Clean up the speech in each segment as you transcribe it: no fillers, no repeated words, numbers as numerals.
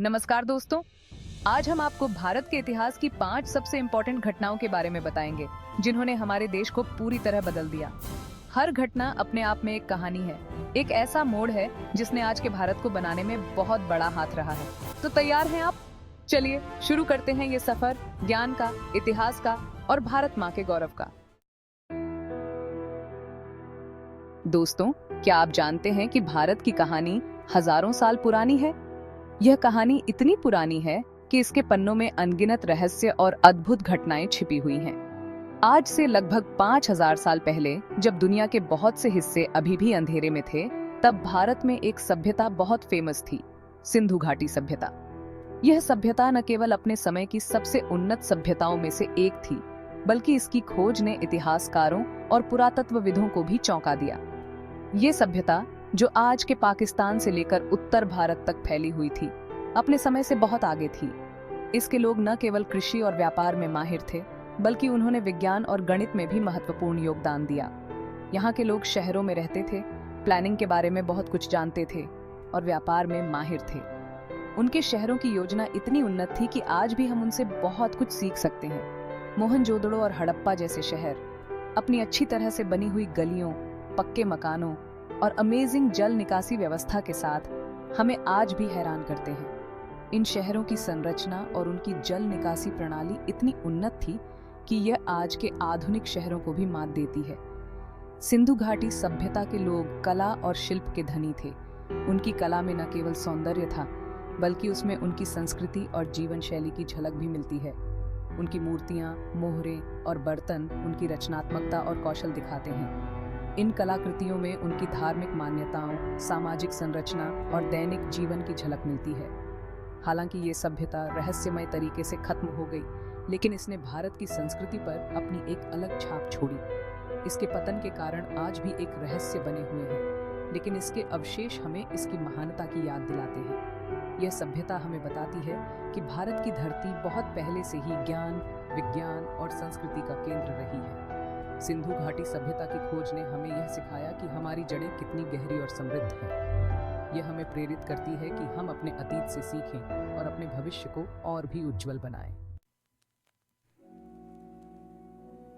नमस्कार दोस्तों, आज हम आपको भारत के इतिहास की 5 सबसे इम्पोर्टेंट घटनाओं के बारे में बताएंगे, जिन्होंने हमारे देश को पूरी तरह बदल दिया। हर घटना अपने आप में एक कहानी है, एक ऐसा मोड़ है जिसने आज के भारत को बनाने में बहुत बड़ा हाथ रहा है। तो तैयार हैं आप? चलिए शुरू करते हैं ये सफर ज्ञान का, इतिहास का और भारत माँ के गौरव का। दोस्तों, क्या आप जानते हैं कि भारत की कहानी हजारों साल पुरानी है? यह कहानी इतनी पुरानी है कि इसके पन्नों में अनगिनत रहस्य और अद्भुत घटनाएं छिपी हुई हैं। आज से लगभग 5000 साल पहले, जब दुनिया के बहुत से हिस्से अभी भी अंधेरे में थे, तब भारत में एक सभ्यता बहुत फेमस थी, सिंधु घाटी सभ्यता। यह सभ्यता न केवल अपने समय की सबसे उन्नत सभ्यताओं में से एक थी, बल्कि इसकी खोज ने इतिहासकारों और पुरातत्वविदों को भी चौंका दिया। ये सभ्यता, जो आज के पाकिस्तान से लेकर उत्तर भारत तक फैली हुई थी, अपने समय से बहुत आगे थी। इसके लोग न केवल कृषि और व्यापार में माहिर थे, बल्कि उन्होंने विज्ञान और गणित में भी महत्वपूर्ण योगदान दिया। यहाँ के लोग शहरों में रहते थे, प्लानिंग के बारे में बहुत कुछ जानते थे और व्यापार में माहिर थे। उनके शहरों की योजना इतनी उन्नत थी कि आज भी हम उनसे बहुत कुछ सीख सकते हैं। मोहनजोदड़ो और हड़प्पा जैसे शहर अपनी अच्छी तरह से बनी हुई गलियों, पक्के मकानों और अमेजिंग जल निकासी व्यवस्था के साथ हमें आज भी हैरान करते हैं। इन शहरों की संरचना और उनकी जल निकासी प्रणाली इतनी उन्नत थी कि यह आज के आधुनिक शहरों को भी मात देती है। सिंधु घाटी सभ्यता के लोग कला और शिल्प के धनी थे। उनकी कला में न केवल सौंदर्य था, बल्कि उसमें उनकी संस्कृति और जीवन शैली की झलक भी मिलती है। उनकी मूर्तियां, मोहरे और बर्तन उनकी रचनात्मकता और कौशल दिखाते हैं। इन कलाकृतियों में उनकी धार्मिक मान्यताओं, सामाजिक संरचना और दैनिक जीवन की झलक मिलती है। हालांकि ये सभ्यता रहस्यमय तरीके से खत्म हो गई, लेकिन इसने भारत की संस्कृति पर अपनी एक अलग छाप छोड़ी। इसके पतन के कारण आज भी एक रहस्य बने हुए हैं, लेकिन इसके अवशेष हमें इसकी महानता की याद दिलाते हैं। यह सभ्यता हमें बताती है कि भारत की धरती बहुत पहले से ही ज्ञान, विज्ञान और संस्कृति का केंद्र रही है। सिंधु घाटी सभ्यता की खोज ने हमें यह सिखाया कि हमारी जड़ें कितनी गहरी और समृद्ध हैं। यह हमें प्रेरित करती है कि हम अपने अतीत से सीखें और अपने भविष्य को और भी उज्जवल बनाएं।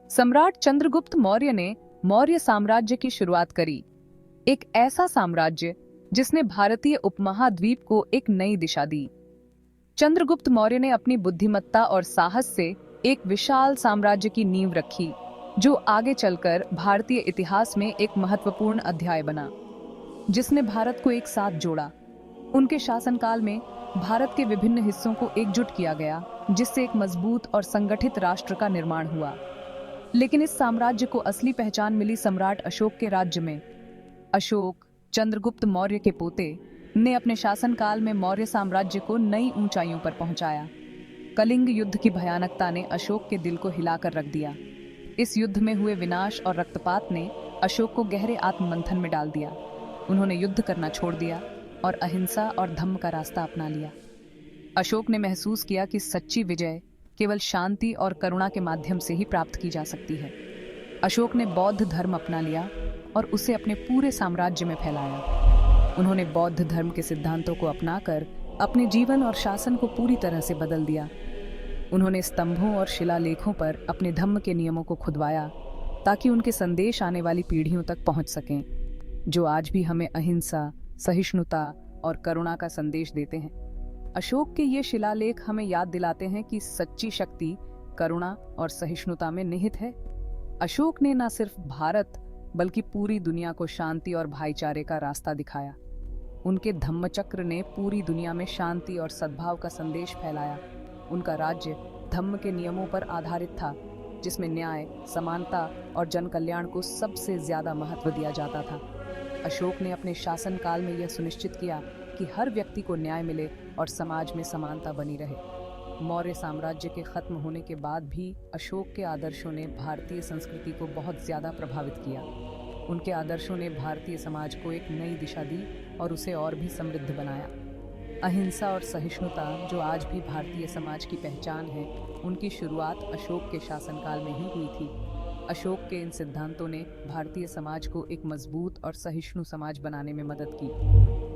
सम्राट चंद्रगुप्त मौर्य ने मौर्य साम्राज्य की शुरुआत करी, एक ऐसा साम्राज्य जिसने भारतीय उपमहाद्वीप को एक नई दिशा दी। चंद्रगुप्त मौर्य ने अपनी बुद्धिमत्ता और साहस से एक विशाल साम्राज्य की नींव रखी, जो आगे चलकर भारतीय इतिहास में एक महत्वपूर्ण अध्याय बना, जिसने भारत को एक साथ जोड़ा। उनके शासनकाल में भारत के विभिन्न हिस्सों को एकजुट किया गया, जिससे एक मजबूत और संगठित राष्ट्र का निर्माण हुआ। लेकिन इस साम्राज्य को असली पहचान मिली सम्राट अशोक के राज्य में। अशोक, चंद्रगुप्त मौर्य के पोते, ने अपने शासनकाल में मौर्य साम्राज्य को नई ऊंचाइयों पर पहुंचाया। कलिंग युद्ध की भयानकता ने अशोक के दिल को हिलाकर रख दिया। इस युद्ध में हुए विनाश और रक्तपात ने अशोक को गहरे आत्ममंथन में डाल दिया। उन्होंने युद्ध करना छोड़ दिया और अहिंसा और धम्म का रास्ता अपना लिया। अशोक ने महसूस किया कि सच्ची विजय केवल शांति और करुणा के माध्यम से ही प्राप्त की जा सकती है। अशोक ने बौद्ध धर्म अपना लिया और उसे अपने पूरे साम्राज्य में फैलाया। उन्होंने बौद्ध धर्म के सिद्धांतों को अपनाकर अपने जीवन और शासन को पूरी तरह से बदल दिया। उन्होंने स्तंभों और शिलालेखों पर अपने धम्म के नियमों को खुदवाया, ताकि उनके संदेश आने वाली पीढ़ियों तक पहुंच सकें, जो आज भी हमें अहिंसा, सहिष्णुता और करुणा का संदेश देते हैं। अशोक के ये शिलालेख हमें याद दिलाते हैं कि सच्ची शक्ति करुणा और सहिष्णुता में निहित है। अशोक ने न सिर्फ भारत बल्कि पूरी दुनिया को शांति और भाईचारे का रास्ता दिखाया। उनके धम्मचक्र ने पूरी दुनिया में शांति और सद्भाव का संदेश फैलाया। उनका राज्य धम्म के नियमों पर आधारित था, जिसमें न्याय, समानता और जन कल्याण को सबसे ज्यादा महत्व दिया जाता था। अशोक ने अपने शासनकाल में यह सुनिश्चित किया कि हर व्यक्ति को न्याय मिले और समाज में समानता बनी रहे। मौर्य साम्राज्य के खत्म होने के बाद भी अशोक के आदर्शों ने भारतीय संस्कृति को बहुत ज्यादा प्रभावित किया। उनके आदर्शों ने भारतीय समाज को एक नई दिशा दी और उसे और भी समृद्ध बनाया। अहिंसा और सहिष्णुता, जो आज भी भारतीय समाज की पहचान है, उनकी शुरुआत अशोक के शासनकाल में ही हुई थी। अशोक के इन सिद्धांतों ने भारतीय समाज को एक मजबूत और सहिष्णु समाज बनाने में मदद की।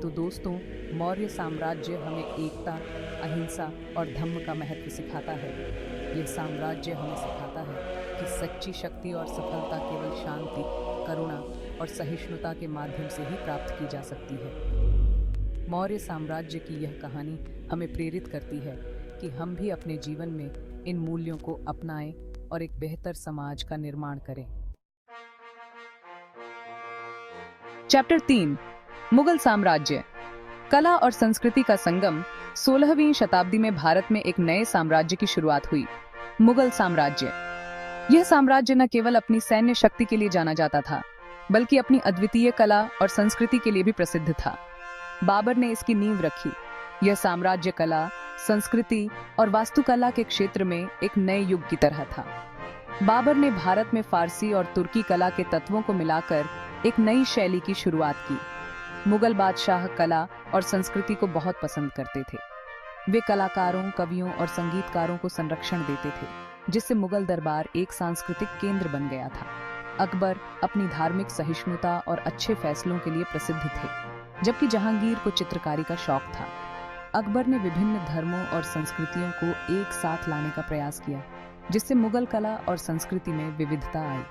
तो दोस्तों, मौर्य साम्राज्य हमें एकता, अहिंसा और धम्म का महत्व सिखाता है। यह साम्राज्य हमें सिखाता है कि सच्ची शक्ति और सफलता केवल शांति, करुणा और सहिष्णुता के माध्यम से ही प्राप्त की जा सकती है। मौर्य साम्राज्य की यह कहानी हमें प्रेरित करती है कि हम भी अपने जीवन में इन मूल्यों को अपनाएं और एक बेहतर समाज का निर्माण करें। चैप्टर 3, मुगल साम्राज्य। कला और संस्कृति का संगम। 16वीं शताब्दी में भारत में एक नए साम्राज्य की शुरुआत हुई, मुगल साम्राज्य। यह साम्राज्य न केवल अपनी सैन्य शक्ति के लिए जाना जाता था, बल्कि अपनी अद्वितीय कला और संस्कृति के लिए भी प्रसिद्ध था। बाबर ने इसकी नींव रखी। यह साम्राज्य कला, संस्कृति और वास्तुकला के क्षेत्र में एक नए युग की तरह था। बाबर ने भारत में फारसी और तुर्की कला के तत्वों को मिलाकर एक नई शैली की शुरुआत की। मुगल बादशाह कला और संस्कृति को बहुत पसंद करते थे। वे कलाकारों, कवियों और संगीतकारों को संरक्षण देते थे, जिससे मुगल दरबार एक सांस्कृतिक केंद्र बन गया था। अकबर अपनी धार्मिक सहिष्णुता और अच्छे फैसलों के लिए प्रसिद्ध थे, जबकि जहांगीर को चित्रकारी का शौक था। अकबर ने विभिन्न धर्मों और संस्कृतियों को एक साथ लाने का प्रयास किया, जिससे मुगल कला और संस्कृति में विविधता आई।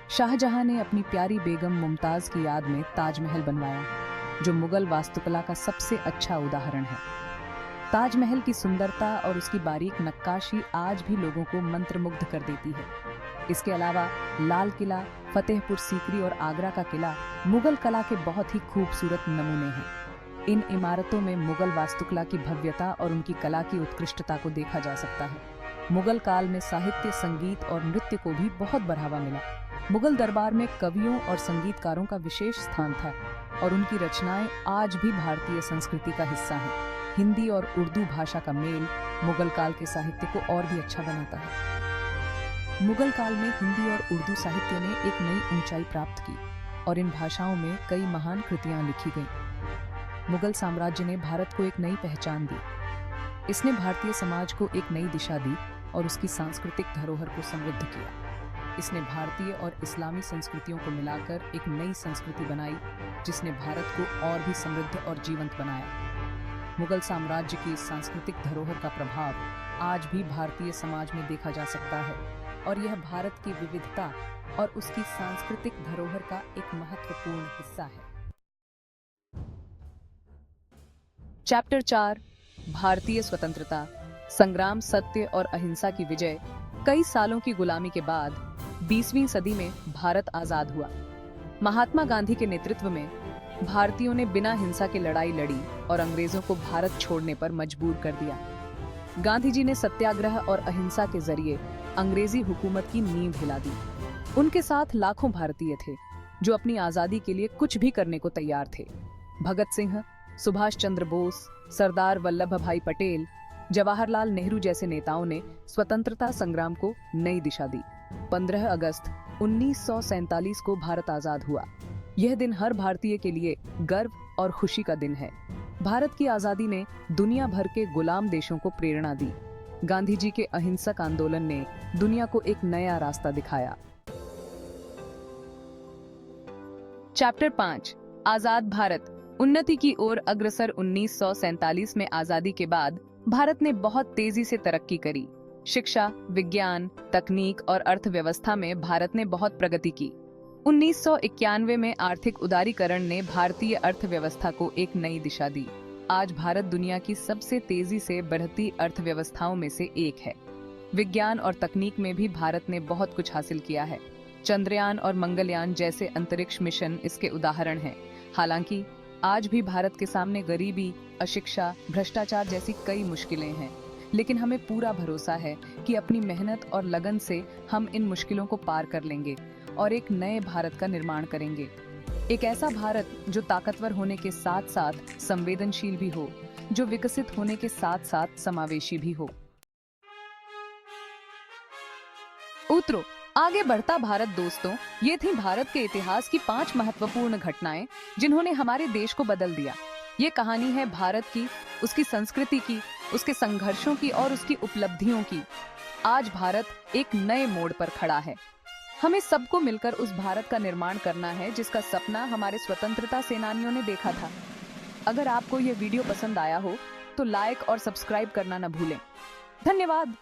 शाहजहां ने अपनी प्यारी बेगम मुमताज की याद में ताजमहल बनवाया, जो मुगल वास्तुकला का सबसे अच्छा उदाहरण है। ताजमहल की सुंदरता और उसकी बारीक नक्काशी आज भी लोगों को मंत्रमुग्ध कर देती है। इसके अलावा लाल किला, फतेहपुर सीकरी और आगरा का किला मुगल कला के बहुत ही खूबसूरत नमूने हैं। इन इमारतों में मुगल वास्तुकला की भव्यता और उनकी कला की उत्कृष्टता को देखा जा सकता है। मुगल काल में साहित्य, संगीत और नृत्य को भी बहुत बढ़ावा मिला। मुगल दरबार में कवियों और संगीतकारों का विशेष स्थान था और उनकी रचनाएं आज भी भारतीय संस्कृति का हिस्सा हैं। हिंदी और उर्दू भाषा का मेल मुगल काल के साहित्य को और भी अच्छा बनाता है। मुगल काल में हिंदी और उर्दू साहित्य ने एक नई ऊंचाई प्राप्त की और इन भाषाओं में कई महान कृतियां लिखी गईं। मुगल साम्राज्य ने भारत को एक नई पहचान दी। इसने भारतीय समाज को एक नई दिशा दी और उसकी सांस्कृतिक धरोहर को समृद्ध किया। इसने भारतीय और इस्लामी संस्कृतियों को मिलाकर एक नई संस्कृति बनाई, जिसने भारत को और भी समृद्ध और जीवंत बनाया। मुगल साम्राज्य की इस सांस्कृतिक धरोहर का प्रभाव आज भी भारतीय समाज में देखा जा सकता है और यह भारत की विविधता और उसकी सांस्कृतिक धरोहर का एक महत्वपूर्ण हिस्सा है। चैप्टर 4, भारतीय स्वतंत्रता संग्राम, सत्य और अहिंसा की विजय। कई सालों की गुलामी के बाद 20वीं सदी में भारत आजाद हुआ। महात्मा गांधी के नेतृत्व में भारतीयों ने बिना हिंसा की लड़ाई लड़ी और अंग्रेजों को भारत छोड़ने पर मजबूर कर दिया। गांधी जी ने सत्याग्रह और अहिंसा के जरिए अंग्रेजी हुकूमत की नींव हिला दी। उनके साथ लाखों भारतीय थे जो अपनी आजादी के लिए कुछ भी करने को तैयार थे। भगत सिंह, सुभाष चंद्र बोस, सरदार वल्लभ भाई पटेल, जवाहरलाल नेहरू जैसे नेताओं ने स्वतंत्रता संग्राम को नई दिशा दी। 15 अगस्त 1947 को भारत आजाद हुआ। यह दिन हर भारतीय के लिए गर्व और खुशी का दिन है। भारत की आजादी ने दुनिया भर के गुलाम देशों को प्रेरणा दी। गांधी जी के अहिंसक आंदोलन ने दुनिया को एक नया रास्ता दिखाया। चैप्टर 5, आजाद भारत उन्नति की ओर अग्रसर। 1947 में आजादी के बाद भारत ने बहुत तेजी से तरक्की करी। शिक्षा, विज्ञान, तकनीक और अर्थव्यवस्था में भारत ने बहुत प्रगति की। 1991 में आर्थिक उदारीकरण ने भारतीय अर्थव्यवस्था को एक नई दिशा दी। आज भारत दुनिया की सबसे तेजी से बढ़ती अर्थव्यवस्थाओं में से एक है। विज्ञान और तकनीक में भी भारत ने बहुत कुछ हासिल किया है। चंद्रयान और मंगलयान जैसे अंतरिक्ष मिशन इसके उदाहरण हैं। हालांकि आज भी भारत के सामने गरीबी, अशिक्षा, भ्रष्टाचार जैसी कई मुश्किलें हैं, लेकिन हमें पूरा भरोसा है कि अपनी मेहनत और लगन से हम इन मुश्किलों को पार कर लेंगे और एक नए भारत का निर्माण करेंगे। एक ऐसा भारत जो ताकतवर होने के साथ साथ संवेदनशील भी हो, जो विकसित होने के साथ साथ समावेशी भी हो। उतरो, आगे बढ़ता भारत। दोस्तों, ये थी भारत के इतिहास की 5 महत्वपूर्ण घटनाएं जिन्होंने हमारे देश को बदल दिया। ये कहानी है भारत की, उसकी संस्कृति की, उसके संघर्षों की और उसकी उपलब्धियों की। आज भारत एक नए मोड़ पर खड़ा है। हमें सबको मिलकर उस भारत का निर्माण करना है जिसका सपना हमारे स्वतंत्रता सेनानियों ने देखा था। अगर आपको यह वीडियो पसंद आया हो तो लाइक और सब्सक्राइब करना न भूलें। धन्यवाद।